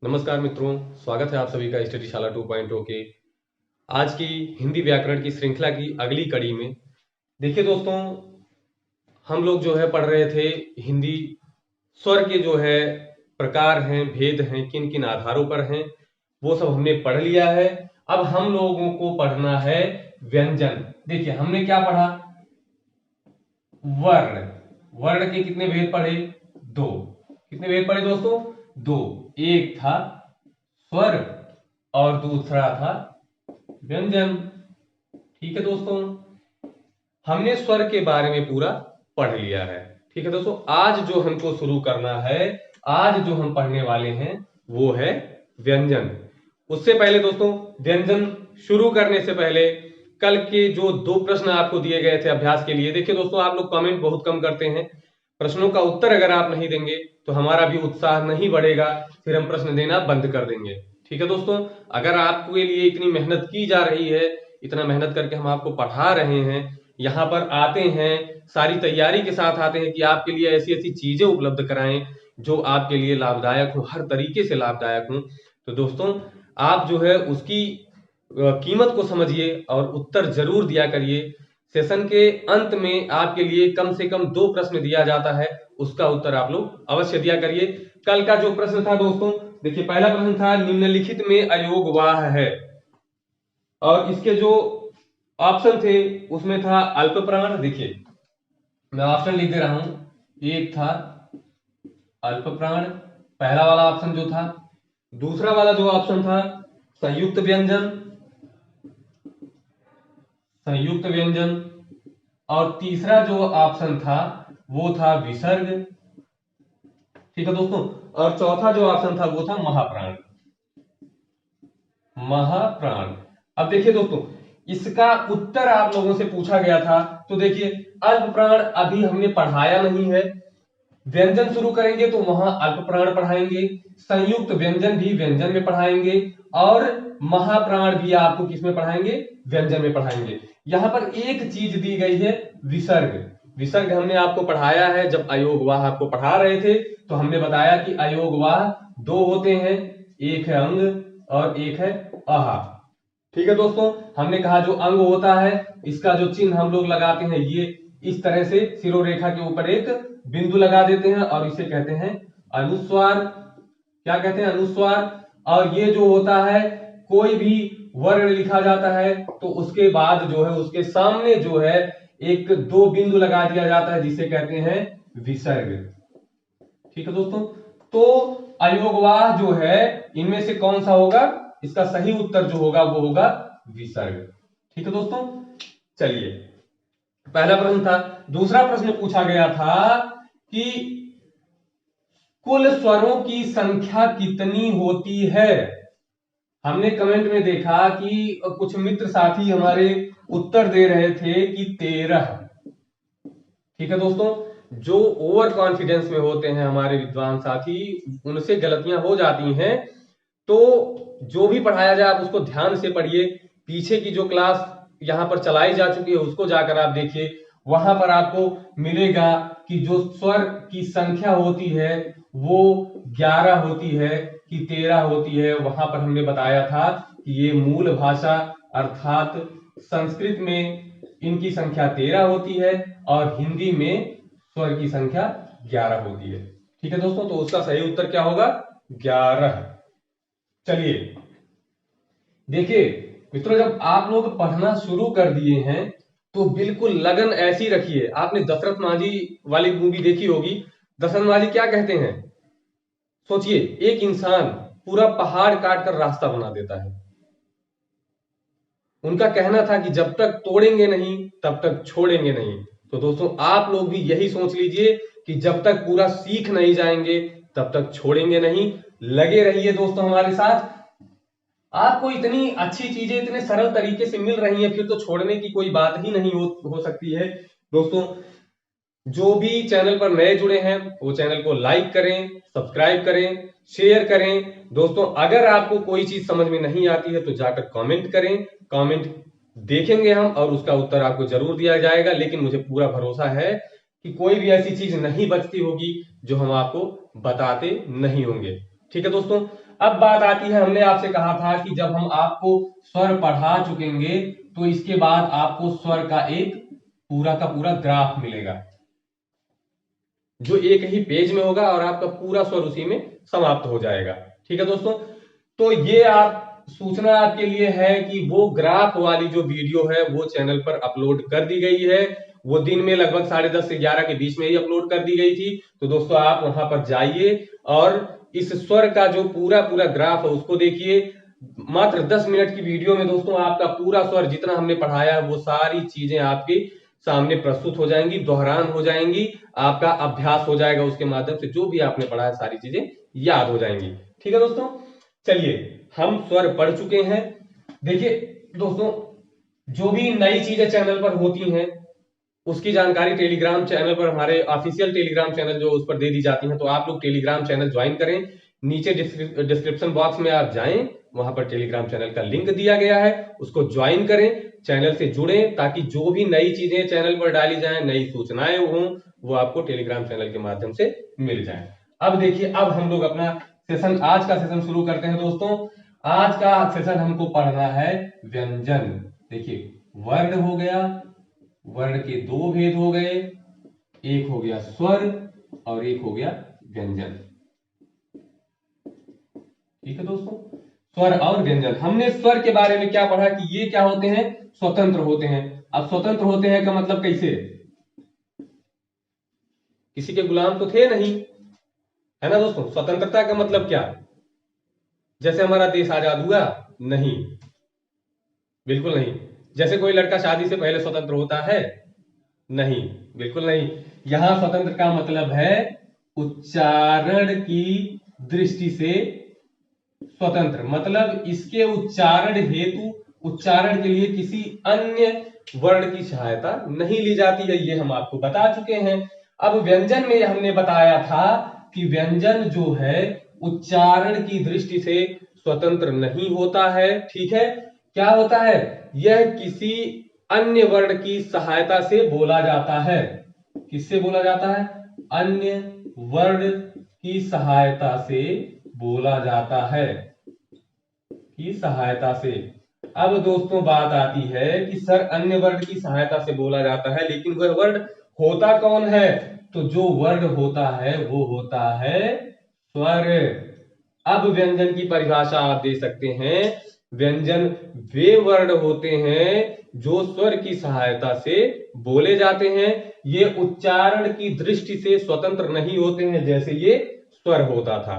नमस्कार मित्रों, स्वागत है आप सभी का स्टडी शाला 2.0 के आज की हिंदी व्याकरण की श्रृंखला की अगली कड़ी में। देखिए दोस्तों, हम लोग जो है पढ़ रहे थे हिंदी स्वर के जो है प्रकार हैं, भेद हैं, किन किन आधारों पर हैं, वो सब हमने पढ़ लिया है। अब हम लोगों को पढ़ना है व्यंजन। देखिए हमने क्या पढ़ा, वर्ण। वर्ण के कितने भेद पढ़े? दो। कितने भेद पढ़े दोस्तों? दो। एक था स्वर और दूसरा था व्यंजन। ठीक है दोस्तों, हमने स्वर के बारे में पूरा पढ़ लिया है। ठीक है दोस्तों, आज जो हमको शुरू करना है, आज जो हम पढ़ने वाले हैं वो है व्यंजन। उससे पहले दोस्तों, व्यंजन शुरू करने से पहले कल के जो दो प्रश्न आपको दिए गए थे अभ्यास के लिए, देखिए दोस्तों आप लोग कमेंट बहुत कम करते हैं। प्रश्नों का उत्तर अगर आप नहीं देंगे तो हमारा भी उत्साह नहीं बढ़ेगा, फिर हम प्रश्न देना बंद कर देंगे। ठीक है दोस्तों, अगर आपके लिए इतनी मेहनत की जा रही है, इतना मेहनत करके हम आपको पढ़ा रहे हैं, यहाँ पर आते हैं, सारी तैयारी के साथ आते हैं कि आपके लिए ऐसी ऐसी चीजें उपलब्ध कराएं जो आपके लिए लाभदायक हो, हर तरीके से लाभदायक हो, तो दोस्तों आप जो है उसकी कीमत को समझिए और उत्तर जरूर दिया करिए। सेशन के अंत में आपके लिए कम से कम 2 प्रश्न दिया जाता है, उसका उत्तर आप लोग अवश्य दिया करिए। कल का जो प्रश्न था दोस्तों, देखिए पहला प्रश्न था निम्नलिखित में अयोगवाह है, और इसके जो ऑप्शन थे उसमें था अल्प प्राण। देखिए मैं ऑप्शन लिख दे रहा हूं, एक था अल्प प्राण, पहला वाला ऑप्शन जो था। दूसरा वाला जो ऑप्शन था संयुक्त व्यंजन, संयुक्त व्यंजन। और तीसरा जो ऑप्शन था वो था विसर्ग। ठीक है दोस्तों, और चौथा जो ऑप्शन था वो था महाप्राण। महाप्राण। अब देखिए दोस्तों, इसका उत्तर आप लोगों से पूछा गया था, तो देखिए अल्प प्राण अभी हमने पढ़ाया नहीं है, व्यंजन शुरू करेंगे तो वहां अल्प प्राण पढ़ाएंगे, संयुक्त व्यंजन भी व्यंजन में पढ़ाएंगे, और महाप्राण भी आपको किसमें पढ़ाएंगे? व्यंजन में पढ़ाएंगे। यहां पर एक चीज दी गई है, विसर्ग। विसर्ग हमने आपको पढ़ाया है, जब अयोगवाह आपको पढ़ा रहे थे तो हमने बताया कि अयोगवाह दो होते हैं, एक है अंग और एक है आहा। ठीक है दोस्तों, हमने कहा जो अंग होता है इसका जो चिन्ह हम लोग लगाते हैं, ये इस तरह से शिरोरेखा के ऊपर एक बिंदु लगा देते हैं और इसे कहते हैं अनुस्वार। क्या कहते हैं? अनुस्वार। और ये जो होता है, कोई भी वर्ण लिखा जाता है तो उसके बाद जो है उसके सामने जो है एक दो बिंदु लगा दिया जाता है, जिसे कहते हैं विसर्ग। ठीक है दोस्तों, तो अयोगवाह जो है इनमें से कौन सा होगा? इसका सही उत्तर जो होगा वो होगा विसर्ग। ठीक है दोस्तों, चलिए पहला प्रश्न था। दूसरा प्रश्न पूछा गया था कि कुल स्वरों की संख्या कितनी होती है? हमने कमेंट में देखा कि कुछ मित्र साथी हमारे उत्तर दे रहे थे कि 13। ठीक है दोस्तों, जो ओवर कॉन्फिडेंस में होते हैं हमारे विद्वान साथी, उनसे गलतियां हो जाती हैं, तो जो भी पढ़ाया जाए आप उसको ध्यान से पढ़िए। पीछे की जो क्लास यहां पर चलाई जा चुकी है उसको जाकर आप देखिए, वहां पर आपको मिलेगा कि जो स्वर की संख्या होती है वो 11 होती है कि 13 होती है। वहां पर हमने बताया था कि ये मूल भाषा अर्थात संस्कृत में इनकी संख्या 13 होती है और हिंदी में स्वर की संख्या 11 होती है। ठीक है दोस्तों, तो उसका सही उत्तर क्या होगा? 11। चलिए देखिए मित्रों, जब आप लोग पढ़ना शुरू कर दिए हैं तो बिल्कुल लगन ऐसी रखिए। आपने दशरथ माझी वाली मूवी देखी होगी। दशरथ माझी क्या कहते हैं? सोचिए, एक इंसान पूरा पहाड़ काट कर रास्ता बना देता है। उनका कहना था कि जब तक तोड़ेंगे नहीं तब तक छोड़ेंगे नहीं। तो दोस्तों आप लोग भी यही सोच लीजिए कि जब तक पूरा सीख नहीं जाएंगे तब तक छोड़ेंगे नहीं। लगे रहिए दोस्तों हमारे साथ। आपको इतनी अच्छी चीजें इतने सरल तरीके से मिल रही हैं, फिर तो छोड़ने की कोई बात ही नहीं हो सकती है। दोस्तों जो भी चैनल पर नए जुड़े हैं वो चैनल को लाइक करें, सब्सक्राइब करें, शेयर करें। दोस्तों अगर आपको कोई चीज समझ में नहीं आती है तो जाकर कमेंट करें, कमेंट देखेंगे हम और उसका उत्तर आपको जरूर दिया जाएगा। लेकिन मुझे पूरा भरोसा है कि कोई भी ऐसी चीज नहीं बचती होगी जो हम आपको बताते नहीं होंगे। ठीक है दोस्तों। अब बात आती है, हमने आपसे कहा था कि जब हम आपको स्वर पढ़ा चुकेंगे तो इसके बाद आपको स्वर का एक पूरा का पूरा ग्राफ मिलेगा, जो एक ही पेज में होगा और आपका पूरा स्वर उसी में समाप्त हो जाएगा। ठीक है दोस्तों, तो ये आप सूचना आपके लिए है कि वो ग्राफ वाली जो वीडियो है वो चैनल पर अपलोड कर दी गई है। वो दिन में लगभग 10:30 से 11 के बीच में ही अपलोड कर दी गई थी। तो दोस्तों आप वहां पर जाइए और इस स्वर का जो पूरा पूरा ग्राफ है उसको देखिए। मात्र 10 मिनट की वीडियो में दोस्तों आपका पूरा स्वर जितना हमने पढ़ाया है वो सारी चीजें आपके सामने प्रस्तुत हो जाएंगी, दोहरान हो जाएंगी, आपका अभ्यास हो जाएगा, उसके माध्यम से जो भी आपने पढ़ा है सारी चीजें याद हो जाएंगी। ठीक है दोस्तों, चलिए हम स्वर पढ़ चुके हैं। देखिए दोस्तों, जो भी नई चीजें चैनल पर होती हैं उसकी जानकारी टेलीग्राम चैनल पर, हमारे ऑफिशियल टेलीग्राम चैनल जो उस पर दे दी जाती है, तो आप लोग टेलीग्राम चैनल ज्वाइन करें। नीचे डिस्क्रिप्शन बॉक्स में आप जाएं, वहां पर टेलीग्राम चैनल का लिंक दिया गया है, उसको ज्वाइन करें, चैनल से जुड़ें, ताकि जो भी नई चीजें चैनल पर डाली जाएं, नई सूचनाएं हों, वो आपको टेलीग्राम चैनल के माध्यम से मिल जाए। अब देखिए, अब हम लोग अपना सेशन, आज का सेशन शुरू करते हैं दोस्तों। आज का सेशन हमको पढ़ना है व्यंजन। देखिए, वर्ण हो गया, वर्ण के दो भेद हो गए, एक हो गया स्वर और एक हो गया व्यंजन। ठीक है दोस्तों, स्वर और व्यंजन। हमने स्वर के बारे में क्या पढ़ा कि ये क्या होते हैं, स्वतंत्र होते हैं। अब स्वतंत्र होते हैं का मतलब कैसे, किसी के गुलाम तो थे नहीं, है ना दोस्तों। स्वतंत्रता का मतलब क्या, जैसे हमारा देश आजाद हुआ, नहीं, बिल्कुल नहीं। जैसे कोई लड़का शादी से पहले स्वतंत्र होता है, नहीं, बिल्कुल नहीं। यहां स्वतंत्र का मतलब है उच्चारण की दृष्टि से स्वतंत्र, मतलब इसके उच्चारण हेतु, उच्चारण के लिए किसी अन्य वर्ण की सहायता नहीं ली जाती है, ये हम आपको बता चुके हैं। अब व्यंजन में हमने बताया था कि व्यंजन जो है उच्चारण की दृष्टि से स्वतंत्र नहीं होता है। ठीक है, क्या होता है, यह किसी अन्य वर्ण की सहायता से बोला जाता है। किससे बोला जाता है, अन्य वर्ण की सहायता से बोला जाता है, की सहायता से। अब दोस्तों बात आती है कि सर अन्य वर्ण की सहायता से बोला जाता है, लेकिन वह वर्ण होता कौन है, तो जो वर्ण होता है वो होता है स्वर। अब व्यंजन की परिभाषा आप दे सकते हैं, व्यंजन वे वर्ण होते हैं जो स्वर की सहायता से बोले जाते हैं। ये उच्चारण की दृष्टि से स्वतंत्र नहीं होते हैं, जैसे ये स्वर होता था।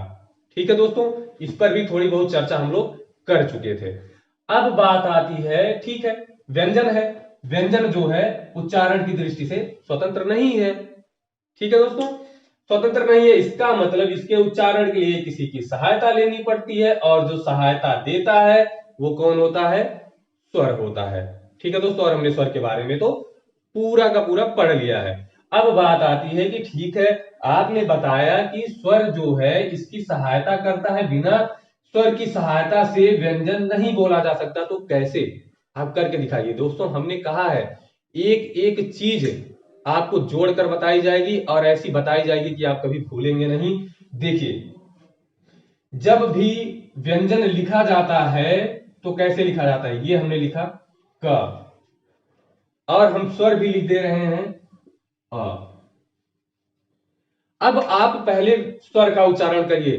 ठीक है दोस्तों, इस पर भी थोड़ी बहुत चर्चा हम लोग कर चुके थे। अब बात आती है, ठीक है, व्यंजन है, व्यंजन जो है उच्चारण की दृष्टि से स्वतंत्र नहीं है। ठीक है दोस्तों, स्वतंत्र नहीं है, इसका मतलब इसके उच्चारण के लिए किसी की सहायता लेनी पड़ती है, और जो सहायता देता है वो कौन होता है, स्वर होता है। ठीक है दोस्तों, और हमने स्वर के बारे में तो पूरा का पूरा पढ़ लिया है। अब बात आती है कि ठीक है, आपने बताया कि स्वर जो है इसकी सहायता करता है, बिना स्वर की सहायता से व्यंजन नहीं बोला जा सकता, तो कैसे, आप करके दिखाइए। दोस्तों हमने कहा है एक एक चीज आपको जोड़कर बताई जाएगी और ऐसी बताई जाएगी कि आप कभी भूलेंगे नहीं। देखिए, जब भी व्यंजन लिखा जाता है तो कैसे लिखा जाता है, ये हमने लिखा क, और हम स्वर भी लिख दे रहे हैं अ। अब आप पहले स्वर का उच्चारण करिए,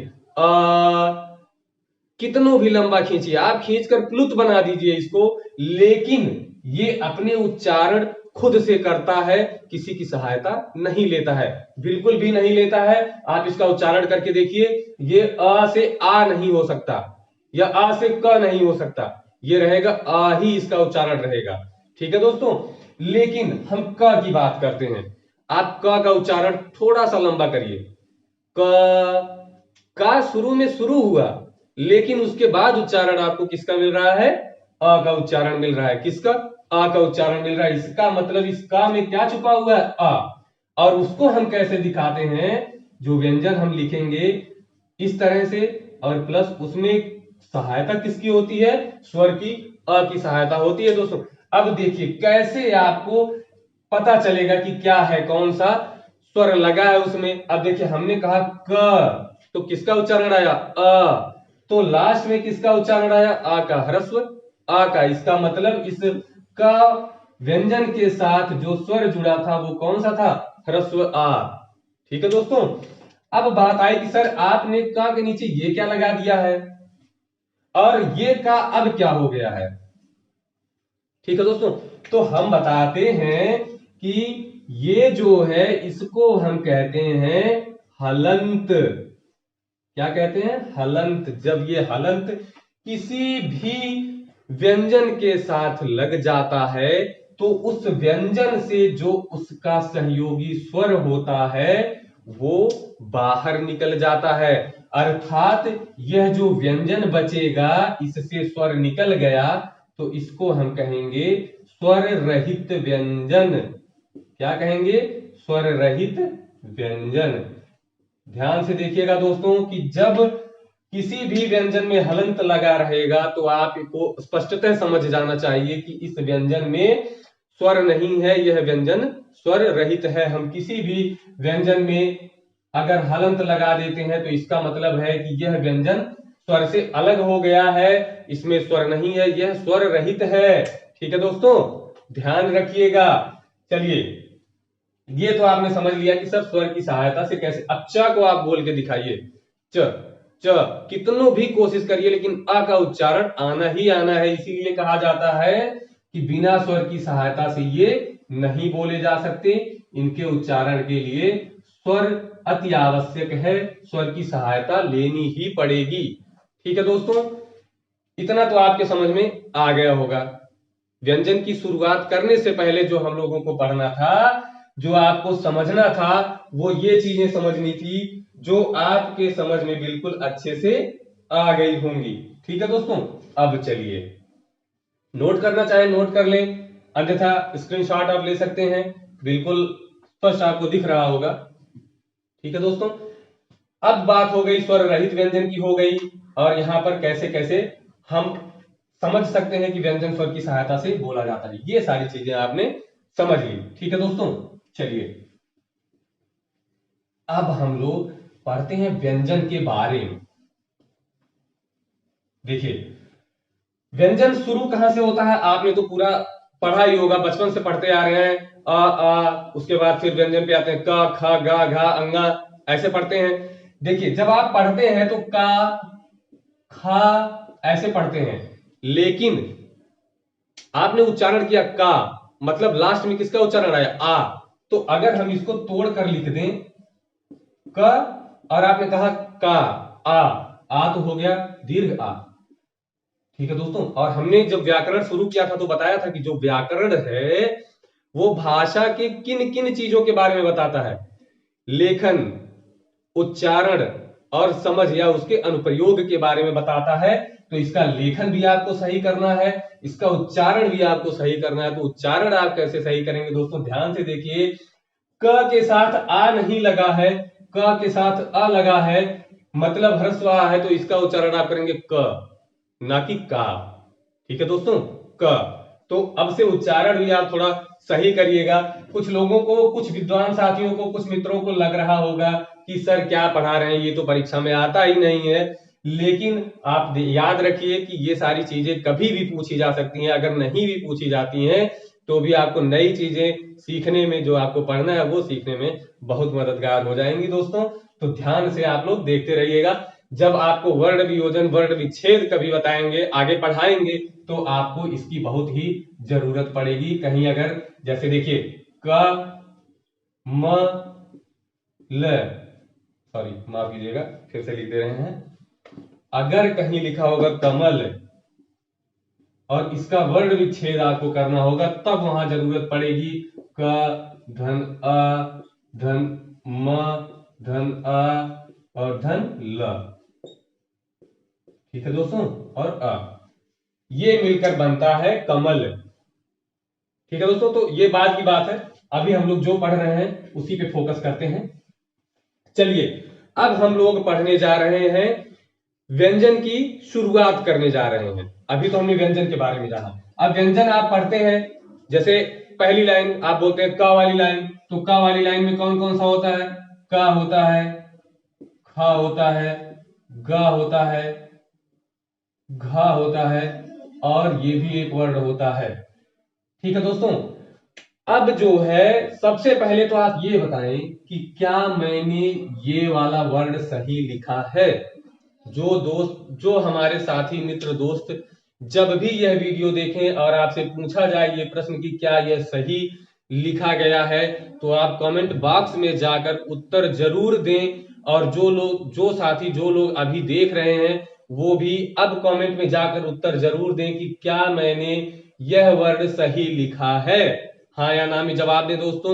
कितनों भी लंबा खींचिए, आप खींचकर प्लुत बना दीजिए इसको, लेकिन ये अपने उच्चारण खुद से करता है, किसी की सहायता नहीं लेता है, बिल्कुल भी नहीं लेता है। आप इसका उच्चारण करके देखिए, ये अ से आ नहीं हो सकता, या आ से क नहीं हो सकता, ये रहेगा आ ही इसका उच्चारण रहेगा। ठीक है दोस्तों, लेकिन हम क की बात करते हैं, आप क का उच्चारण थोड़ा सा लंबा करिए, का शुरू में शुरू हुआ, लेकिन उसके बाद उच्चारण आपको किसका मिल रहा है, अ का उच्चारण मिल रहा है। किसका, आ का उच्चारण मिल रहा है। इसका मतलब इस का में क्या छुपा हुआ है, आ, और उसको हम कैसे दिखाते हैं, जो व्यंजन हम लिखेंगे इस तरह से, और प्लस उसमें सहायता किसकी होती है, स्वर की, अ की सहायता होती है दोस्तों। अब देखिए कैसे आपको पता चलेगा कि क्या है, कौन सा स्वर लगा है उसमें। अब देखिए हमने कहा क, तो किसका उच्चारण आया? अ। तो लास्ट में किसका उच्चारण आया? आ का, ह्रस्व आ का। इसका मतलब इस का व्यंजन के साथ जो स्वर जुड़ा था वो कौन सा था? ह्रस्व आ। ठीक है दोस्तों। अब बात आई कि सर आपने का के नीचे ये क्या लगा दिया है और ये का अब क्या हो गया है? ठीक है दोस्तों, तो हम बताते हैं कि ये जो है इसको हम कहते हैं हलंत। क्या कहते हैं? हलंत। जब ये हलंत किसी भी व्यंजन के साथ लग जाता है तो उस व्यंजन से जो उसका सहयोगी स्वर होता है वो बाहर निकल जाता है। अर्थात यह जो व्यंजन बचेगा इससे स्वर निकल गया तो इसको हम कहेंगे स्वर रहित व्यंजन। क्या कहेंगे? स्वर रहित व्यंजन। ध्यान से देखिएगा दोस्तों कि जब किसी भी व्यंजन में हलंत लगा रहेगा तो आपको स्पष्टतः समझ जाना चाहिए कि इस व्यंजन में स्वर नहीं है, यह व्यंजन स्वर रहित है। हम किसी भी व्यंजन में अगर हलंत लगा देते हैं तो इसका मतलब है कि यह व्यंजन स्वर से अलग हो गया है, इसमें स्वर नहीं है, यह स्वर रहित है। ठीक है दोस्तों, ध्यान रखिएगा। चलिए, ये तो आपने समझ लिया कि सर स्वर की सहायता से कैसे। अब च को आप बोल के दिखाइए। च च कितनों भी कोशिश करिए लेकिन अ का उच्चारण आना ही आना है। इसीलिए कहा जाता है कि बिना स्वर की सहायता से ये नहीं बोले जा सकते। इनके उच्चारण के लिए स्वर अति आवश्यक है, स्वर की सहायता लेनी ही पड़ेगी। ठीक है दोस्तों, इतना तो आपके समझ में आ गया होगा। व्यंजन की शुरुआत करने से पहले जो हम लोगों को पढ़ना था, जो आपको समझना था, वो ये चीजें समझनी थी जो आपके समझ में बिल्कुल अच्छे से आ गई होंगी। ठीक है दोस्तों, अब चलिए नोट करना चाहे नोट कर लें, अन्यथा स्क्रीनशॉट आप ले सकते हैं। बिल्कुल स्पष्ट आपको दिख रहा होगा। ठीक है दोस्तों, अब बात हो गई स्वर रहित व्यंजन की हो गई और यहां पर कैसे कैसे हम समझ सकते हैं कि व्यंजन स्वर की सहायता से बोला जाता है, ये सारी चीजें आपने समझ ली। ठीक है दोस्तों, चलिए अब हम लोग पढ़ते हैं व्यंजन के बारे में। देखिए, व्यंजन शुरू कहां से होता है आपने तो पूरा पढ़ा ही होगा, बचपन से पढ़ते आ रहे हैं। उसके बाद फिर व्यंजन पे आते हैं क ख ग घ अंगा, ऐसे पढ़ते हैं। देखिए, जब आप पढ़ते हैं तो का खा ऐसे पढ़ते हैं, लेकिन आपने उच्चारण किया का, मतलब लास्ट में किसका उच्चारण आया? आ। तो अगर हम इसको तोड़ कर लिख दें क और आपने कहा का, आ तो हो गया दीर्घ आ। ठीक है दोस्तों, और हमने जब व्याकरण शुरू किया था तो बताया था कि जो व्याकरण है वो भाषा के किन किन चीजों के बारे में बताता है? लेखन, उच्चारण और समझ या उसके अनुप्रयोग के बारे में बताता है। तो इसका लेखन भी आपको सही करना है, इसका उच्चारण भी आपको सही करना है। तो उच्चारण आप कैसे सही करेंगे दोस्तों? ध्यान से देखिए, क के साथ आ नहीं लगा है, क के साथ अ लगा है, मतलब ह्रस्व आ है, तो इसका उच्चारण आप करेंगे क, ना कि का। ठीक है दोस्तों, क। तो अब से उच्चारण भी आप थोड़ा सही करिएगा। कुछ लोगों को, कुछ विद्वान साथियों को, कुछ मित्रों को लग रहा होगा कि सर क्या पढ़ा रहे हैं, ये तो परीक्षा में आता ही नहीं है। लेकिन आप याद रखिए कि ये सारी चीजें कभी भी पूछी जा सकती हैं। अगर नहीं भी पूछी जाती हैं तो भी आपको नई चीजें सीखने में, जो आपको पढ़ना है वो सीखने में बहुत मददगार हो जाएंगी दोस्तों। तो ध्यान से आप लोग देखते रहिएगा। जब आपको वर्ण वियोजन, वर्ण विच्छेद कभी बताएंगे, आगे पढ़ाएंगे, तो आपको इसकी बहुत ही जरूरत पड़ेगी। कहीं अगर जैसे देखिए क म ल, सॉरी माफ कीजिएगा, फिर से लिख दे रहे हैं। अगर कहीं लिखा होगा कमल और इसका वर्ण विच्छेद आपको करना होगा, तब वहां जरूरत पड़ेगी क धन अ धन म धन अ और धन ल। ठीक है दोस्तों, और अ, ये मिलकर बनता है कमल। ठीक है दोस्तों, तो ये बाद की बात है, अभी हम लोग जो पढ़ रहे हैं उसी पे फोकस करते हैं। चलिए, अब हम लोग पढ़ने जा रहे हैं, व्यंजन की शुरुआत करने जा रहे हैं। अभी तो हमने व्यंजन के बारे में जाना, अब व्यंजन आप पढ़ते हैं। जैसे पहली लाइन आप बोलते हैं क वाली लाइन, तो क वाली लाइन में कौन कौन सा होता है? क होता है, ख खा होता है, गा होता है, घा होता है, और ये भी एक वर्ण होता है। ठीक है दोस्तों, अब जो है सबसे पहले तो आप ये बताएं कि क्या मैंने ये वाला वर्ण सही लिखा है। जो हमारे साथी मित्र दोस्त जब भी यह वीडियो देखें और आपसे पूछा जाए ये प्रश्न कि क्या यह सही लिखा गया है, तो आप कमेंट बॉक्स में जाकर उत्तर जरूर दें। और जो साथी जो लोग अभी देख रहे हैं वो भी अब कमेंट में जाकर उत्तर जरूर दें कि क्या मैंने यह वर्ण सही लिखा है। हाँ या ना में जवाब दें दोस्तों।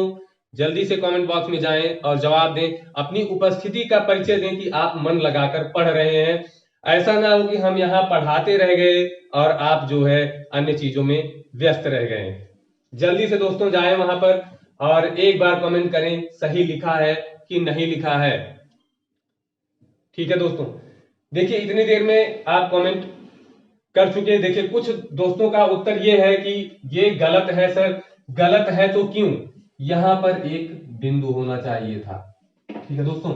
जल्दी से कमेंट बॉक्स में जाएं और जवाब दें, अपनी उपस्थिति का परिचय दें कि आप मन लगाकर पढ़ रहे हैं। ऐसा ना हो कि हम यहाँ पढ़ाते रह गए और आप जो है अन्य चीजों में व्यस्त रह गए। जल्दी से दोस्तों जाएं वहां पर और एक बार कमेंट करें सही लिखा है कि नहीं लिखा है। ठीक है दोस्तों, देखिए इतनी देर में आप कमेंट कर चुके। देखिए कुछ दोस्तों का उत्तर ये है कि ये गलत है सर। गलत है तो क्यों? यहां पर एक बिंदु होना चाहिए था। ठीक है दोस्तों,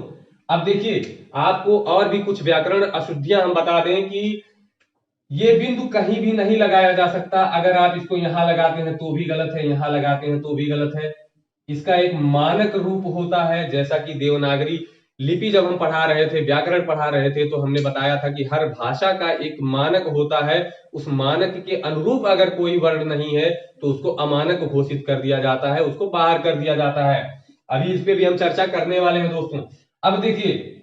अब देखिए आपको और भी कुछ व्याकरण अशुद्धियां हम बता दें कि ये बिंदु कहीं भी नहीं लगाया जा सकता। अगर आप इसको यहां लगाते हैं तो भी गलत है, यहां लगाते हैं तो भी गलत है। इसका एक मानक रूप होता है, जैसा कि देवनागरी लिपि जब हम पढ़ा रहे थे, व्याकरण पढ़ा रहे थे, तो हमने बताया था कि हर भाषा का एक मानक होता है। उस मानक के अनुरूप अगर कोई वर्ण नहीं है तो उसको अमानक घोषित कर दिया जाता है, उसको बाहर कर दिया जाता है। अभी इस पे भी हम चर्चा करने वाले हैं दोस्तों। अब देखिए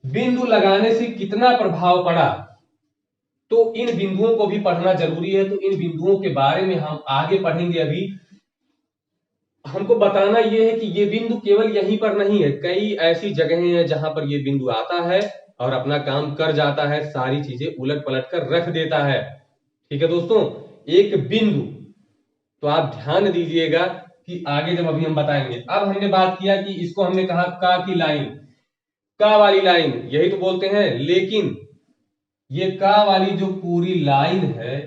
बिंदु लगाने से कितना प्रभाव पड़ा, तो इन बिंदुओं को भी पढ़ना जरूरी है। तो इन बिंदुओं के बारे में हम आगे पढ़ेंगे। अभी हमको बताना यह है कि ये बिंदु केवल यहीं पर नहीं है, कई ऐसी जगहें हैं जहां पर ये बिंदु आता है और अपना काम कर जाता है, सारी चीजें उलट पलट कर रख देता है। ठीक है दोस्तों, एक बिंदु, तो आप ध्यान दीजिएगा कि आगे जब अभी हम बताएंगे। अब हमने बात किया कि इसको हमने कहा का की लाइन, का वाली लाइन यही तो बोलते हैं, लेकिन ये का वाली जो पूरी लाइन है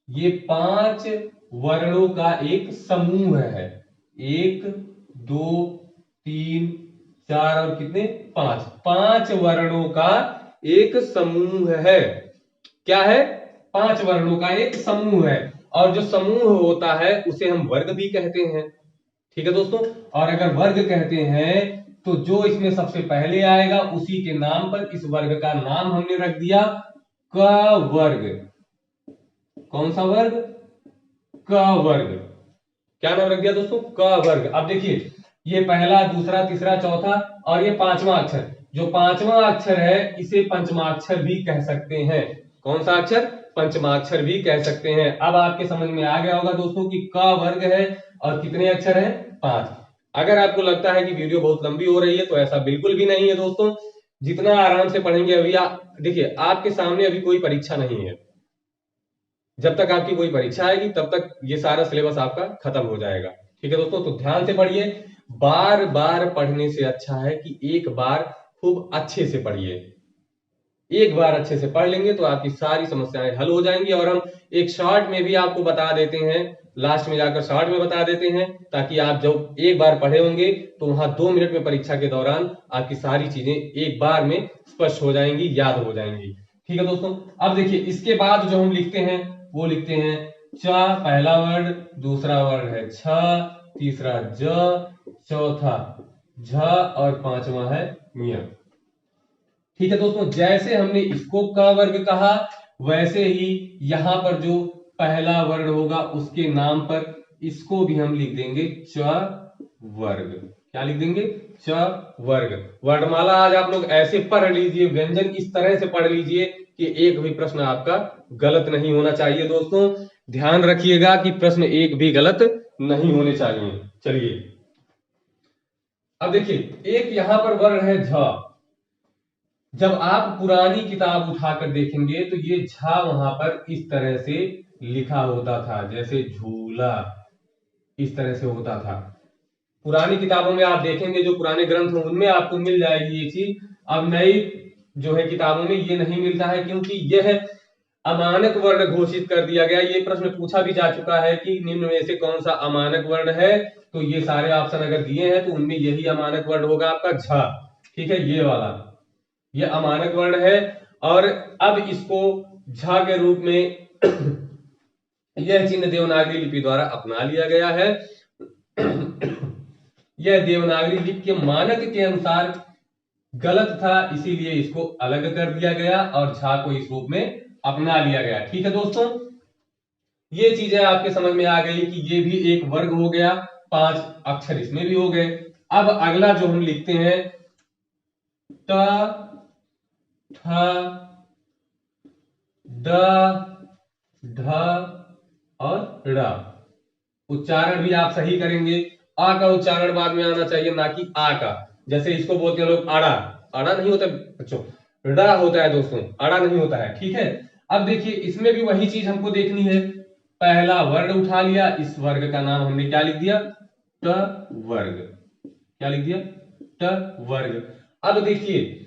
ये 5 वर्णों का एक समूह है। 1 2 3 4 और कितने, 5, 5 वर्णों का एक समूह है। क्या है? 5 वर्णों का एक समूह है। और जो समूह होता है उसे हम वर्ग भी कहते हैं। ठीक है दोस्तों, और अगर वर्ग कहते हैं तो जो इसमें सबसे पहले आएगा उसी के नाम पर इस वर्ग का नाम हमने रख दिया क वर्ग। कौन सा वर्ग? क वर्ग। क्या नाम रख दिया दोस्तों? क वर्ग। अब देखिए ये पहला, दूसरा, तीसरा, चौथा और ये 5वां अक्षर, जो 5वां अक्षर है इसे पंचमाक्षर भी कह सकते हैं। कौन सा अक्षर? पंचमाक्षर भी कह सकते हैं। अब आपके समझ में आ गया होगा दोस्तों कि क वर्ग है और कितने अक्षर हैं? 5। अगर आपको लगता है कि वीडियो बहुत लंबी हो रही है तो ऐसा बिल्कुल भी नहीं है दोस्तों, जितना आराम से पढ़ेंगे। अभी देखिए आपके सामने अभी कोई परीक्षा नहीं है, जब तक आपकी कोई परीक्षा आएगी तब तक ये सारा सिलेबस आपका खत्म हो जाएगा। ठीक है दोस्तों, तो ध्यान से पढ़िए। बार बार पढ़ने से अच्छा है कि एक बार खूब अच्छे से पढ़िए। एक बार अच्छे से पढ़ लेंगे तो आपकी सारी समस्याएं हल हो जाएंगी। और हम एक शॉर्ट में भी आपको बता देते हैं, लास्ट में जाकर शॉर्ट में बता देते हैं, ताकि आप जब एक बार पढ़े होंगे तो वहां 2 मिनट में परीक्षा के दौरान आपकी सारी चीजें एक बार में स्पष्ट हो जाएंगी, याद हो जाएंगी। ठीक है दोस्तों, अब देखिए इसके बाद जो हम लिखते हैं वो लिखते हैं च, पहला वर्ड, दूसरा वर्ड है छ, तीसरा ज, चौथा झ और 5वां है मिया। ठीक है दोस्तों, जैसे हमने इसको क वर्ग कहा वैसे ही यहां पर जो पहला वर्ण होगा उसके नाम पर इसको भी हम लिख देंगे च वर्ग। क्या लिख देंगे? च वर्ग। वर्णमाला आज आप लोग ऐसे पढ़ लीजिए, व्यंजन इस तरह से पढ़ लीजिए कि एक भी प्रश्न आपका गलत नहीं होना चाहिए। दोस्तों ध्यान रखिएगा कि प्रश्न एक भी गलत नहीं होने चाहिए। चलिए अब देखिए एक यहां पर वर्ण है झ। जब आप पुरानी किताब उठाकर देखेंगे तो ये झा वहां पर इस तरह से लिखा होता था, जैसे झूला, इस तरह से होता था। पुरानी किताबों में आप देखेंगे, जो पुराने ग्रंथ हैं उनमें आपको मिल जाएगी ये चीज। अब नई जो है किताबों में ये नहीं मिलता है, क्योंकि यह अमानक वर्ण घोषित कर दिया गया। ये प्रश्न पूछा भी जा चुका है कि निम्न में से कौन सा अमानक वर्ण है, तो ये सारे ऑप्शन अगर दिए हैं तो उनमें यही अमानक वर्ण होगा आपका झ। ठीक है, ये वाला, ये अमानक वर्ण है। और अब इसको झा के रूप में यह चिन्ह देवनागरी लिपि द्वारा अपना लिया गया है। यह देवनागरी लिपि के मानक के अनुसार गलत था, इसीलिए इसको अलग कर दिया गया और झा को इस रूप में अपना लिया गया। ठीक है दोस्तों, ये चीजें आपके समझ में आ गई कि ये भी एक वर्ग हो गया, 5 अक्षर इसमें भी हो गए। अब अगला जो हम लिखते हैं ट, ठ, ड, ढ और ड़। उच्चारण भी आप सही करेंगे। आ का उच्चारण बाद में आना चाहिए, ना कि आ का। जैसे इसको बोलते हैं लोग आड़ा, आड़ा नहीं होता बच्चों, ड़ा होता है दोस्तों, आड़ा नहीं होता है। ठीक है, अब देखिए इसमें भी वही चीज हमको देखनी है। पहला वर्ण उठा लिया, इस वर्ग का नाम हमने क्या लिख दिया, ट वर्ग। क्या लिख दिया, ट वर्ग। अब देखिए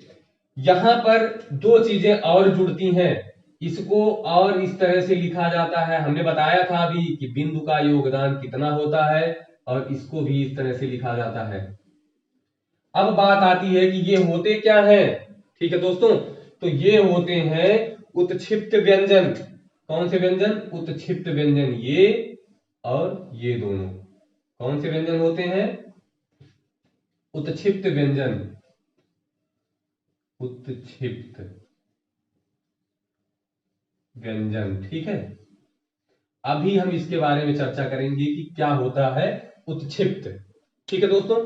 यहां पर दो चीजें और जुड़ती हैं, इसको और इस तरह से लिखा जाता है। हमने बताया था अभी कि बिंदु का योगदान कितना होता है, और इसको भी इस तरह से लिखा जाता है। अब बात आती है कि ये होते क्या हैं। ठीक है दोस्तों, तो ये होते हैं उत्क्षिप्त व्यंजन। कौन से व्यंजन, उत्क्षिप्त व्यंजन, ये और ये दोनों कौन से व्यंजन होते हैं, उत्क्षिप्त व्यंजन, उत्क्षिप्त व्यंजन। ठीक है, अभी हम इसके बारे में चर्चा करेंगे कि क्या होता है उत्क्षिप्त। ठीक है दोस्तों,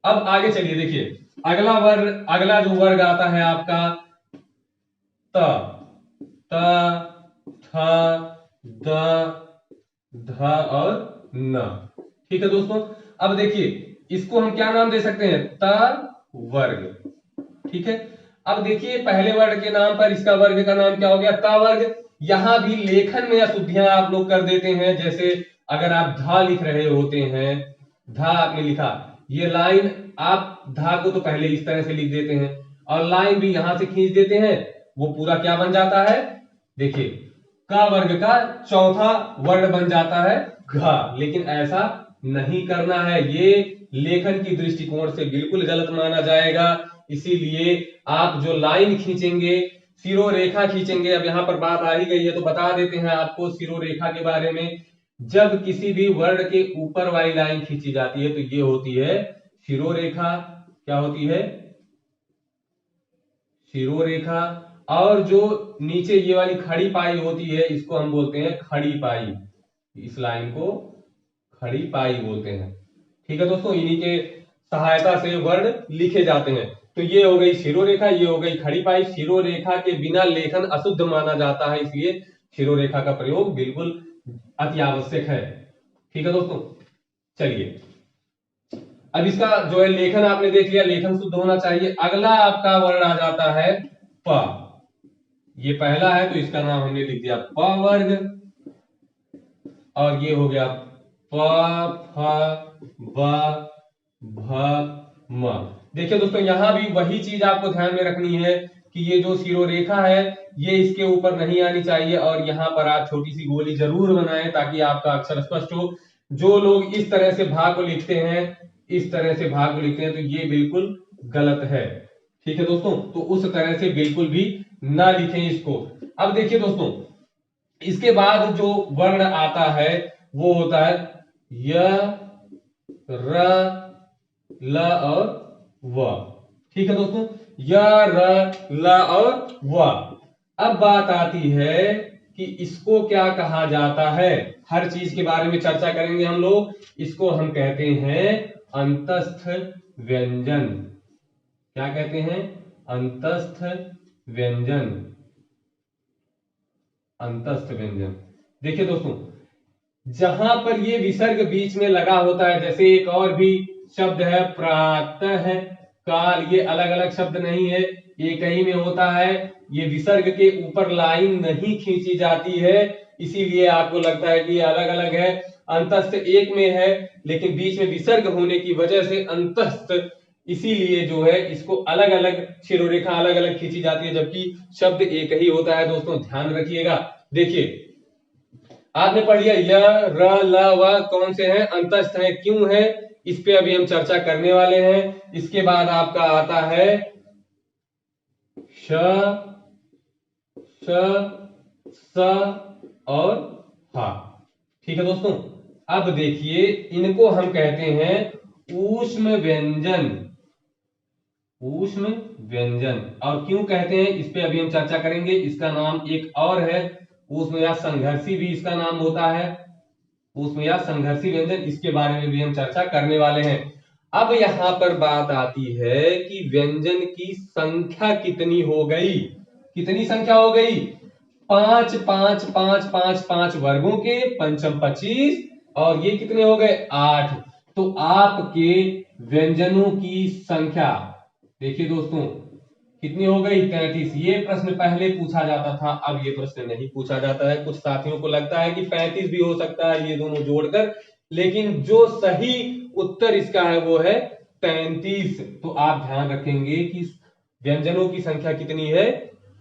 अब आगे चलिए, देखिए अगला वर्ग, अगला जो वर्ग आता है आपका त, त, थ, द, ध और न। ठीक है दोस्तों, अब देखिए इसको हम क्या नाम दे सकते हैं, त वर्ग। ठीक है, अब देखिए पहले वर्ग के नाम पर इसका वर्ग का नाम क्या हो गया, ता वर्ग। यहां भी लेखन में अशुद्धियां आप लोग कर देते हैं। जैसे अगर आप धा लिख रहे होते हैं, धा आपने लिखा, ये लाइन आप धा को तो पहले इस तरह से लिख देते हैं और लाइन भी यहां से खींच देते हैं, वो पूरा क्या बन जाता है, देखिए का वर्ग का चौथा वर्ण बन जाता है घा। लेकिन ऐसा नहीं करना है, ये लेखन की दृष्टिकोण से बिल्कुल गलत माना जाएगा। इसीलिए आप जो लाइन खींचेंगे, सिरोरेखा खींचेंगे, अब यहां पर बात आ ही गई है तो बता देते हैं आपको सिरोरेखा के बारे में। जब किसी भी वर्ण के ऊपर वाली लाइन खींची जाती है तो ये होती है सिरोरेखा। क्या होती है, सिरोरेखा। और जो नीचे ये वाली खड़ी पाई होती है, इसको हम बोलते हैं खड़ी पाई। इस लाइन को खड़ी पाई बोलते हैं। ठीक है दोस्तों, इन्हीं के सहायता से वर्ण लिखे जाते हैं। तो ये हो गई सिरोरेखा, ये हो गई खड़ी पाई। सिरोरेखा के बिना लेखन अशुद्ध माना जाता है, इसलिए सिरोरेखा का प्रयोग बिल्कुल अति आवश्यक है। ठीक है दोस्तों, चलिए अब इसका जो है लेखन आपने देख लिया, लेखन शुद्ध होना चाहिए। अगला आपका वर्ण आ जाता है प। ये पहला है तो इसका नाम हमने लिख दिया प वर्ग, और ये हो गया प, फ, ब, भ, म। देखिए दोस्तों, यहां भी वही चीज आपको ध्यान में रखनी है कि ये जो सिरोरेखा है ये इसके ऊपर नहीं आनी चाहिए, और यहां पर आप छोटी सी गोली जरूर बनाएं ताकि आपका अक्षर स्पष्ट हो। जो लोग इस तरह से भाग को लिखते हैं, इस तरह से भाग को लिखते हैं, तो ये बिल्कुल गलत है। ठीक है दोस्तों, तो उस तरह से बिल्कुल भी ना लिखें इसको। अब देखिए दोस्तों, इसके बाद जो वर्ण आता है वो होता है य, र, ल और व। ठीक है दोस्तों, य, र, ल और व। अब बात आती है कि इसको क्या कहा जाता है। हर चीज के बारे में चर्चा करेंगे हम लोग। इसको हम कहते हैं अंतस्थ व्यंजन। क्या कहते हैं, अंतस्थ व्यंजन, अंतस्थ व्यंजन। देखिए दोस्तों, जहां पर ये विसर्ग बीच में लगा होता है, जैसे एक और भी शब्द है प्रातः काल, ये अलग अलग शब्द नहीं है, एक ही में होता है। ये विसर्ग के ऊपर लाइन नहीं खींची जाती है, इसीलिए आपको लगता है कि ये अलग अलग है। अंतस्थ एक में है, लेकिन बीच में विसर्ग होने की वजह से अंतस्थ, इसीलिए जो है इसको अलग अलग शिरोरेखा अलग अलग खींची जाती है, जबकि शब्द एक ही होता है। दोस्तों ध्यान रखिएगा। देखिए आपने पढ़ लिया य, र, ल, व कौन से हैं, अंतस्थ हैं। क्यों है, इस पे अभी हम चर्चा करने वाले हैं। इसके बाद आपका आता है श, श, स और हा। ठीक है दोस्तों, अब देखिए इनको हम कहते हैं ऊष्म व्यंजन। ऊष्म व्यंजन, और क्यों कहते हैं इस पे अभी हम चर्चा करेंगे। इसका नाम एक और है ऊष्म या संघर्षी भी इसका नाम होता है, ऊष्म या संघर्षी व्यंजन। इसके बारे में भी हम चर्चा करने वाले हैं। अब यहां पर बात आती है कि व्यंजन की संख्या कितनी हो गई। कितनी संख्या हो गई? 5 5 5 5 5 वर्गों के, पंचम 25, और ये कितने हो गए? 8। तो आपके व्यंजनों की संख्या देखिए दोस्तों कितनी हो गई? 33। ये प्रश्न पहले पूछा जाता था, अब ये प्रश्न नहीं पूछा जाता है। कुछ साथियों को लगता है कि 35 भी हो सकता है ये दोनों जोड़कर, लेकिन जो सही उत्तर इसका है वो है 33। तो आप ध्यान रखेंगे कि व्यंजनों की संख्या कितनी है?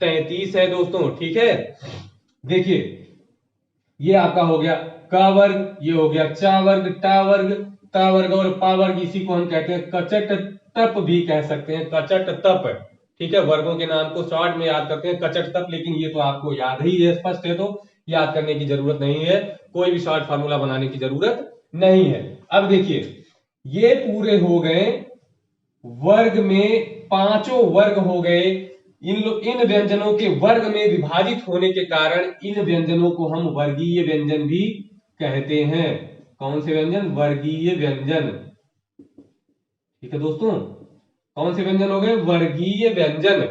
33 है दोस्तों। ठीक है, देखिए ये आपका हो गया क वर्ग, ये हो गया चा वर्ग, टा वर्ग, ता वर्ग और पा वर्ग। इसी को हम कहते हैं कचट तप भी कह सकते हैं, कचट तप। ठीक है, वर्गों के नाम को शॉर्ट में याद करते हैं कचट तप, लेकिन ये तो आपको याद ही है, स्पष्ट है, तो याद करने की जरूरत नहीं है, कोई भी शॉर्ट फार्मूला बनाने की जरूरत नहीं है। अब देखिए ये पूरे हो गए वर्ग में, पांचों वर्ग हो गए। इन व्यंजनों के वर्ग में विभाजित होने के कारण इन व्यंजनों को हम वर्गीय व्यंजन भी कहते हैं। कौन से व्यंजन? वर्गीय व्यंजन। ठीक है दोस्तों, कौन से व्यंजन हो गए? वर्गीय व्यंजन।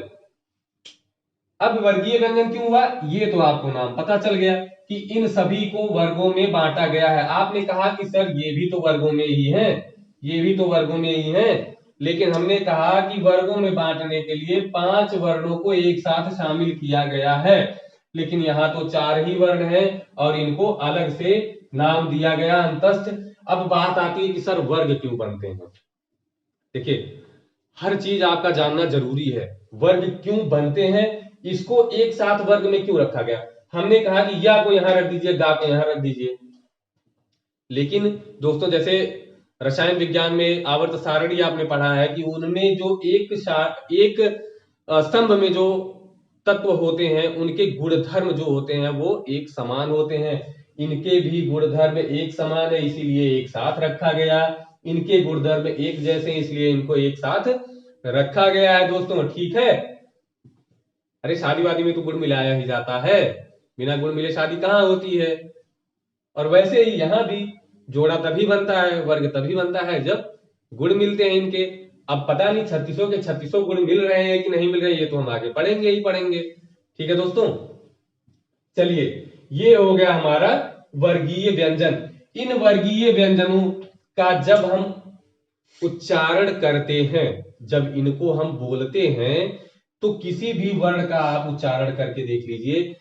अब वर्गीय व्यंजन क्यों हुआ ये तो आपको नाम पता चल गया कि इन सभी को वर्गों में बांटा गया है। आपने कहा कि सर ये भी तो वर्गों में ही है, ये भी तो वर्गों में ही है, लेकिन हमने कहा कि वर्गों में बांटने के लिए 5 वर्णों को एक साथ शामिल किया गया है, लेकिन यहाँ तो 4 ही वर्ण हैं और इनको अलग से नाम दिया गया अंतस्थ। अब बात आती है कि सर वर्ग क्यों बनते हैं। देखिए हर चीज आपका जानना जरूरी है। वर्ग क्यों बनते हैं, इसको एक साथ वर्ग में क्यों रखा गया। हमने कहा कि या को यहां रख दीजिए, गा को यहां रख दीजिए, लेकिन दोस्तों जैसे रसायन विज्ञान में आवर्त सारणी आपने पढ़ा है कि उनमें जो एक स्तंभ में जो तत्व होते हैं उनके गुणधर्म जो होते हैं वो एक समान होते हैं। इनके भी गुणधर्म एक समान है, इसीलिए एक साथ रखा गया। इनके गुणधर्म एक जैसे, इसलिए इनको एक साथ रखा गया है दोस्तों। ठीक है, अरे शादी वादी में तो गुड़ मिलाया ही जाता है, बिना गुड़ मिले शादी कहाँ होती है। और वैसे ही यहाँ भी जोड़ा तभी बनता है, वर्ग तभी बनता है जब गुण मिलते हैं इनके। अब पता नहीं 36 के 36 गुण मिल रहे हैं कि नहीं मिल रहे हैं, ये तो हम आगे पढ़ेंगे ही पढ़ेंगे। ठीक है दोस्तों, चलिए ये हो गया हमारा वर्गीय व्यंजन। इन वर्गीय व्यंजनों का जब हम उच्चारण करते हैं, जब इनको हम बोलते हैं, तो किसी भी वर्ण का आप उच्चारण करके देख लीजिए।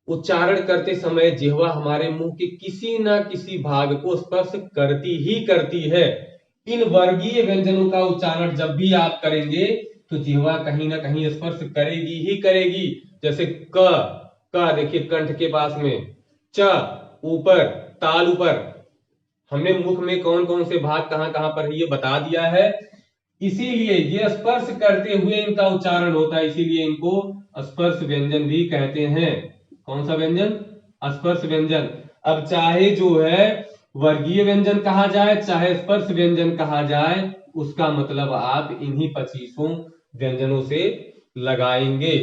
उच्चारण करते समय जिह्वा हमारे मुंह के किसी ना किसी भाग को स्पर्श करती ही करती है। इन वर्गीय व्यंजनों का उच्चारण जब भी आप करेंगे तो जिह्वा कहीं ना कहीं स्पर्श करेगी ही करेगी। जैसे क देखिए कंठ के पास में, च ऊपर, ताल ऊपर। हमने मुख में कौन कौन से भाग कहां कहां पर है ये बता दिया है, इसीलिए ये स्पर्श करते हुए इनका उच्चारण होता है, इसीलिए इनको स्पर्श व्यंजन भी कहते हैं। कौन सा व्यंजन? स्पर्श व्यंजन। अब चाहे जो है वर्गीय व्यंजन कहा जाए चाहे स्पर्श व्यंजन कहा जाए, उसका मतलब आप इन्हीं 25 व्यंजनों से लगाएंगे।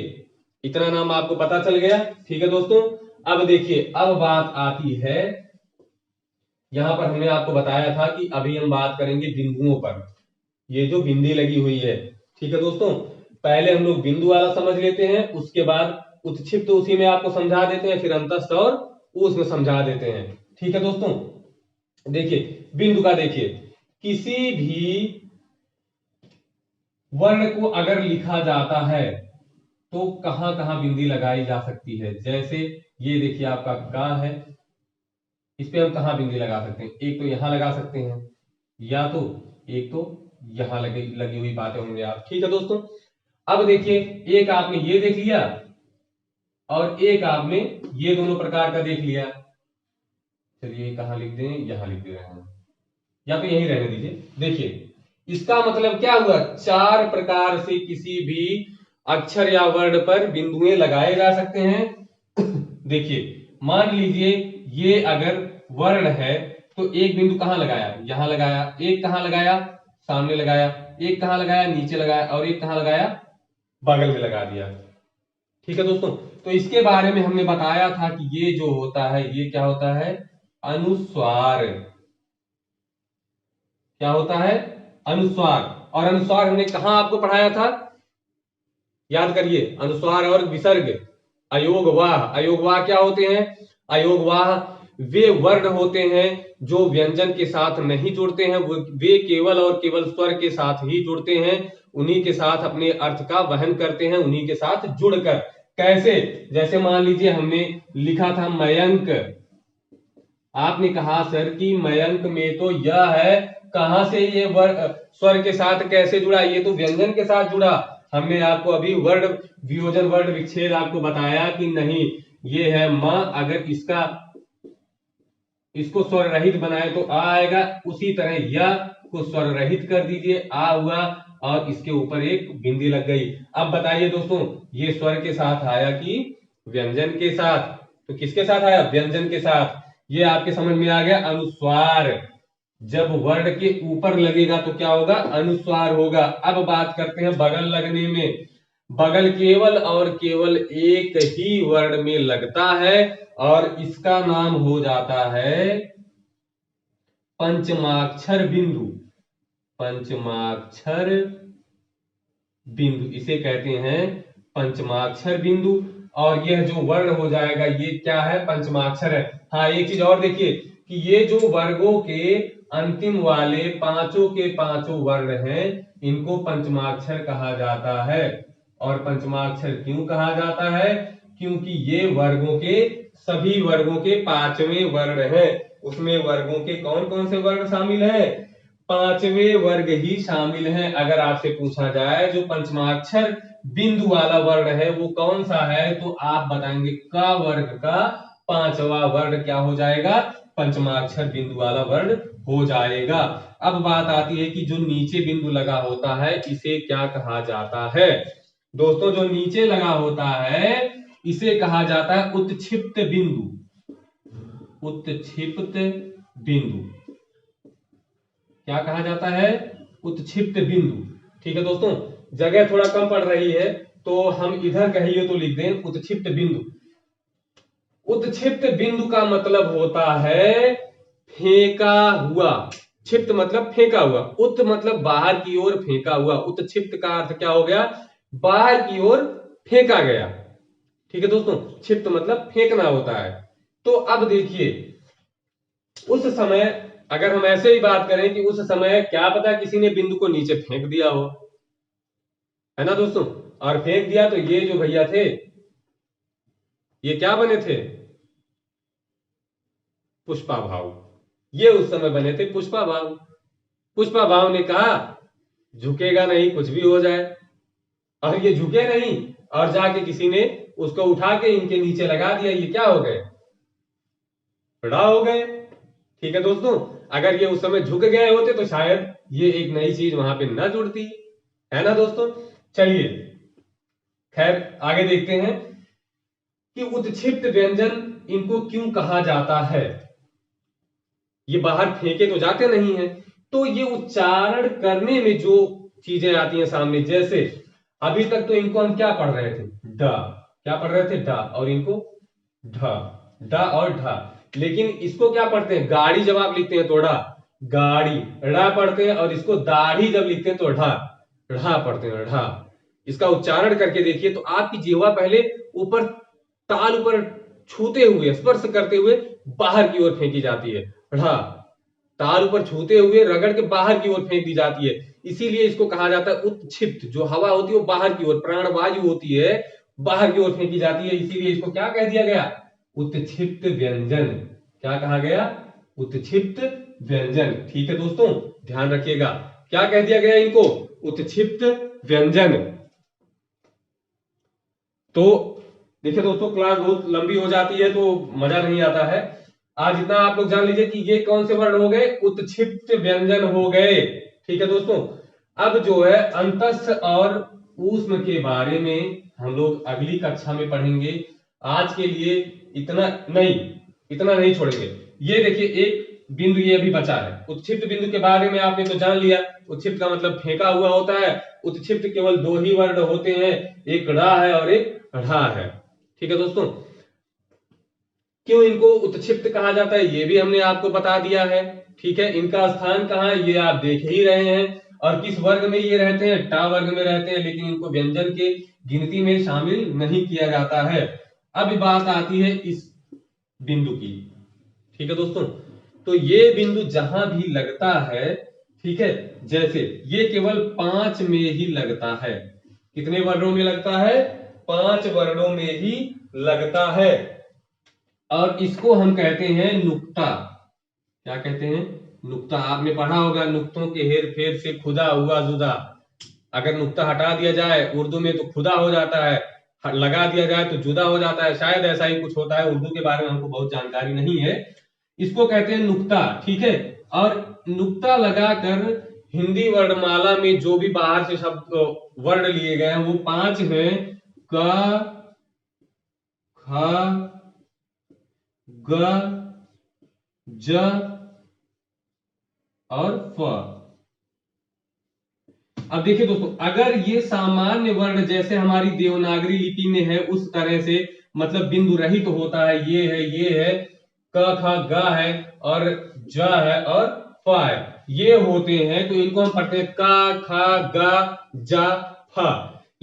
इतना नाम आपको पता चल गया। ठीक है दोस्तों, अब देखिए अब बात आती है, यहां पर हमने आपको बताया था कि अभी हम बात करेंगे बिंदुओं पर। ये जो बिंदी लगी हुई है, ठीक है दोस्तों, पहले हम लोग बिंदु वाला समझ लेते हैं, उसके बाद उत्क्षिप्त उसी में आपको समझा देते हैं, फिर अंतस्थ और ऊष्म समझा देते हैं। ठीक है दोस्तों, देखिए बिंदु का देखिए, किसी भी वर्ण को अगर लिखा जाता है तो कहां कहां बिंदी लगाई जा सकती है। जैसे ये देखिए आपका का है, इस पे हम कहां बिंदी लगा सकते हैं? एक तो यहां लगा सकते हैं, या तो एक तो यहां लगी हुई बातें होंगे आप। ठीक है दोस्तों, अब देखिए एक आपने ये देख लिया और एक आपने ये दोनों प्रकार का देख लिया। चलिए कहां लिख दें, यहां लिख दे रहे हैं। या तो यही रहने दीजिए। देखिए इसका मतलब क्या हुआ, 4 प्रकार से किसी भी अक्षर या वर्ण पर बिंदुएं लगाए जा सकते हैं। देखिए मान लीजिए ये अगर वर्ण है तो एक बिंदु कहां लगाया, यहां लगाया, एक कहां लगाया, सामने लगाया, एक कहां लगाया, नीचे लगाया, और एक कहां लगाया, बगल में लगा दिया। ठीक है दोस्तों, तो इसके बारे में हमने बताया था कि ये जो होता है ये क्या होता है, अनुस्वार। क्या होता है, अनुस्वार। और अनुस्वार हमने कहां आपको पढ़ाया था, याद करिए, अनुस्वार और विसर्ग, अयोगवाह। अयोगवाह क्या होते हैं, अयोगवाह वे वर्ण होते हैं जो व्यंजन के साथ नहीं जुड़ते हैं, वे केवल और केवल स्वर के साथ ही जुड़ते हैं, उन्हीं के साथ अपने अर्थ का वहन करते हैं, उन्हीं के साथ जुड़कर। कैसे, जैसे मान लीजिए हमने लिखा था मयंक, आपने कहा सर कि मयंक में तो यह है, कहां से ये वर्ण स्वर के साथ कैसे जुड़ा, ये तो व्यंजन के साथ जुड़ा। हमने आपको अभी वर्ण वियोजन वर्ण विच्छेद आपको बताया कि नहीं, ये है म, अगर इसको स्वर रहित बनाए तो आ आएगा, उसी तरह य को स्वर रहित कर दीजिए, आ हुआ, और इसके ऊपर एक बिंदी लग गई। अब बताइए दोस्तों, ये स्वर के साथ आया कि व्यंजन के साथ, तो किसके साथ आया, व्यंजन के साथ। ये आपके समझ में आ गया, अनुस्वार जब वर्ण के ऊपर लगेगा तो क्या होगा, अनुस्वार होगा। अब बात करते हैं बगल लगने में। बगल केवल और केवल एक ही वर्ण में लगता है और इसका नाम हो जाता है पंचमाक्षर बिंदु। पंचमाक्षर बिंदु इसे कहते हैं पंचमाक्षर बिंदु। और यह जो वर्ण हो जाएगा ये क्या है, पंचमाक्षर है। हाँ एक चीज और देखिए कि ये जो वर्गों के अंतिम वाले पांचों के पांचों वर्ण हैं, इनको पंचमाक्षर कहा जाता है। और पंचमाक्षर क्यों कहा जाता है, क्योंकि ये वर्गों के सभी वर्गों के पांचवें वर्ण हैं। उसमें वर्गों के कौन कौन से वर्ण शामिल हैं, पांचवें वर्ग ही शामिल हैं। अगर आपसे पूछा जाए जो पंचमाक्षर बिंदु वाला वर्ण है वो कौन सा है, तो आप बताएंगे का वर्ग का पांचवा वर्ण क्या हो जाएगा, पंचमाक्षर बिंदु वाला वर्ण हो जाएगा। अब बात आती है कि जो नीचे बिंदु लगा होता है इसे क्या कहा जाता है। दोस्तों जो नीचे लगा होता है इसे कहा जाता है उत्क्षिप्त बिंदु। उत्क्षिप्त बिंदु क्या कहा जाता है, उत्क्षिप्त बिंदु। ठीक है दोस्तों, जगह थोड़ा कम पड़ रही है तो हम इधर कहिए तो लिख दें उत्क्षिप्त बिंदु। उत्क्षिप्त बिंदु का मतलब होता है फेंका हुआ। क्षिप्त मतलब फेंका हुआ, उत मतलब बाहर की ओर फेंका हुआ, उत्क्षिप्त का अर्थ क्या हो गया, बाहर की ओर फेंका गया। ठीक है दोस्तों, क्षिप्त मतलब फेंकना होता है। तो अब देखिए उस समय अगर हम ऐसे ही बात करें कि उस समय क्या पता किसी ने बिंदु को नीचे फेंक दिया हो, है ना दोस्तों, और फेंक दिया तो ये जो भैया थे ये क्या बने थे, पुष्पा भाव। ये उस समय बने थे पुष्पा भाव। पुष्पा भाव ने कहा झुकेगा नहीं कुछ भी हो जाए, और ये झुके नहीं और जाके किसी ने उसको उठा के इनके नीचे लगा दिया, ये क्या हो गए, बड़ा हो गए। ठीक है दोस्तों, अगर ये उस समय झुक गए होते तो शायद ये एक नई चीज वहां पे न जुड़ती, है ना दोस्तों। चलिए खैर आगे देखते हैं कि उत्क्षिप्त व्यंजन इनको क्यों कहा जाता है। ये बाहर फेंके तो जाते नहीं है, तो ये उच्चारण करने में जो चीजें आती हैं सामने, जैसे अभी तक तो इनको हम क्या पढ़ रहे थे, ड, क्या पढ़ रहे थे, ड, और इनको ढ, ड और ढ। लेकिन इसको क्या पढ़ते हैं, गाड़ी जब आप लिखते हैं तो ढ, गाड़ी, ड़ पढ़ते हैं, और इसको दाढ़ी जब लिखते हैं तो ढ, ढ पढ़ते हैं, ढ। इसका उच्चारण करके देखिए तो आपकी जीवा पहले ऊपर, ताल ऊपर छूते हुए, स्पर्श करते हुए बाहर की ओर फेंकी जाती है, ढ, ताल ऊपर छूते हुए रगड़ के बाहर की ओर फेंक दी जाती है। इसीलिए इसको कहा जाता है उत्क्षिप्त। जो हवा होती है वो बाहर की ओर, प्राणवायु होती है, बाहर की ओर फेंकी जाती है, इसीलिए इसको क्या कह दिया गया, उत्क्षिप्त व्यंजन। क्या कहा गया, उत्क्षिप्त व्यंजन। ठीक है दोस्तों, ध्यान रखिएगा क्या कह दिया गया इनको, उत्क्षिप्त व्यंजन। तो देखिए दोस्तों क्लास बहुत लंबी हो जाती है तो मजा नहीं आता है, आज इतना आप लोग जान लीजिए कि ये कौन से वर्ण हो गए, उत्क्षिप्त व्यंजन हो गए। ठीक है दोस्तों, अब जो है अंतस्थ और ऊष्म के बारे में हम लोग अगली कक्षा में पढ़ेंगे। आज के लिए इतना नहीं छोड़ेंगे। ये देखिए एक बिंदु ये भी बचा है, उत्क्षिप्त बिंदु के बारे में आपने तो जान लिया। उत्क्षिप्त का मतलब फेंका हुआ होता है। उत्क्षिप्त केवल दो ही वर्ण होते हैं, एक ड़ा है और एक ढ़ा है। ठीक है दोस्तों, क्यों इनको उत्क्षिप्त कहा जाता है ये भी हमने आपको बता दिया है। ठीक है, इनका स्थान कहाँ है ये आप देख ही रहे हैं, और किस वर्ग में ये रहते हैं, टा वर्ग में रहते हैं, लेकिन इनको व्यंजन के गिनती में शामिल नहीं किया जाता है। अब बात आती है इस बिंदु की। ठीक है दोस्तों, तो ये बिंदु जहां भी लगता है, ठीक है, जैसे ये केवल 5 में ही लगता है। कितने वर्णों में लगता है, 5 वर्णों में ही लगता है, और इसको हम कहते हैं नुक्ता। क्या कहते हैं, नुक्ता। आपने पढ़ा होगा, नुक्तों के हेर फेर से खुदा हुआ जुदा। अगर नुक्ता हटा दिया जाए उर्दू में तो खुदा हो जाता है, लगा दिया जाए तो जुदा हो जाता है, शायद ऐसा ही कुछ होता है। उर्दू के बारे में हमको बहुत जानकारी नहीं है। इसको कहते हैं नुक्ता। ठीक है, और नुक्ता लगाकर हिंदी वर्णमाला में जो भी बाहर से शब्द वर्ण लिए गए हैं वो 5 हैं, क, ख, ग, ज और फ। अब देखिए दोस्तों, अगर ये सामान्य वर्ण जैसे हमारी देवनागरी लिपि में है उस तरह से, मतलब बिंदु रहित तो होता है, ये है, क ख ग है और ज है और फ है, ये होते हैं, तो इनको हम पढ़ते हैं क ख ग ज फ।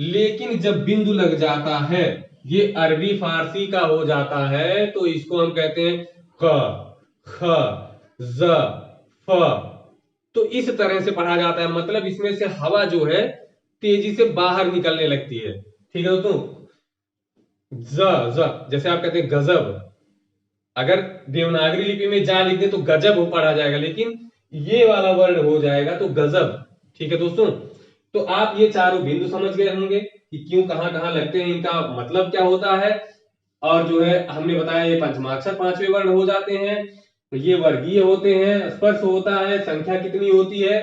लेकिन जब बिंदु लग जाता है, ये अरबी फारसी का हो जाता है, तो इसको हम कहते हैं क ख ज फ। तो इस तरह से पढ़ा जाता है, मतलब इसमें से हवा जो है तेजी से बाहर निकलने लगती है। ठीक है दोस्तों, ज जैसे आप कहते हैं गजब, अगर देवनागरी लिपि में जा लिख दे तो गजब हो पढ़ा जाएगा, लेकिन ये वाला वर्ण हो जाएगा तो गजब। ठीक है दोस्तों, तो आप ये चारों बिंदु समझ गए होंगे कि क्यों कहां कहां लगते हैं, इनका मतलब क्या होता है, और जो है हमने बताया ये पंचमाक्षर 5वें वर्ण हो जाते हैं, तो ये वर्गीय होते हैं, स्पर्श होता है, संख्या कितनी होती है,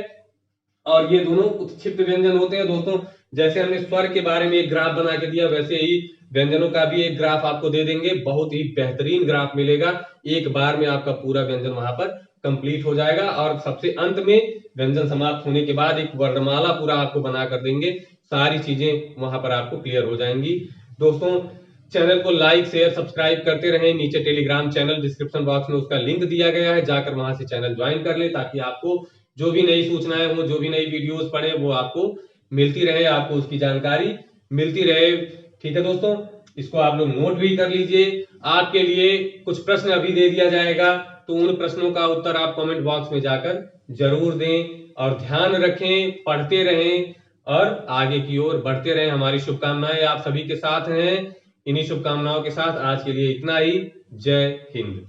और ये दोनों उत्क्षिप्त व्यंजन होते हैं। दोस्तों जैसे हमने स्वर के बारे में एक ग्राफ बना के दिया, वैसे ही व्यंजनों का भी एक ग्राफ आपको दे देंगे, बहुत ही बेहतरीन ग्राफ मिलेगा। एक बार में आपका पूरा व्यंजन वहां पर कंप्लीट हो जाएगा, और सबसे अंत में व्यंजन समाप्त होने के बाद एक वर्णमाला पूरा आपको बना कर देंगे। सारी चीजें वहां पर आपको क्लियर हो जाएंगी। दोस्तों चैनल को लाइक शेयर सब्सक्राइब करते रहें। नीचे टेलीग्राम चैनल डिस्क्रिप्शन बॉक्स में उसका लिंक दिया गया है, जाकर वहां से चैनल ज्वाइन कर ले, ताकि आपको जो भी नई सूचनाएं हो, जो भी नई वीडियोस पड़े, वो आपको मिलती रहे, आपको उसकी जानकारी मिलती रहे। ठीक है दोस्तों, इसको आप लोग नोट भी कर लीजिए। आपके लिए कुछ प्रश्न अभी दे दिया जाएगा, तो उन प्रश्नों का उत्तर आप कमेंट बॉक्स में जाकर जरूर दें, और ध्यान रखें, पढ़ते रहें और आगे की ओर बढ़ते रहें। हमारी शुभकामनाएं आप सभी के साथ हैं। इन्हीं शुभकामनाओं के साथ आज के लिए इतना ही। जय हिंद।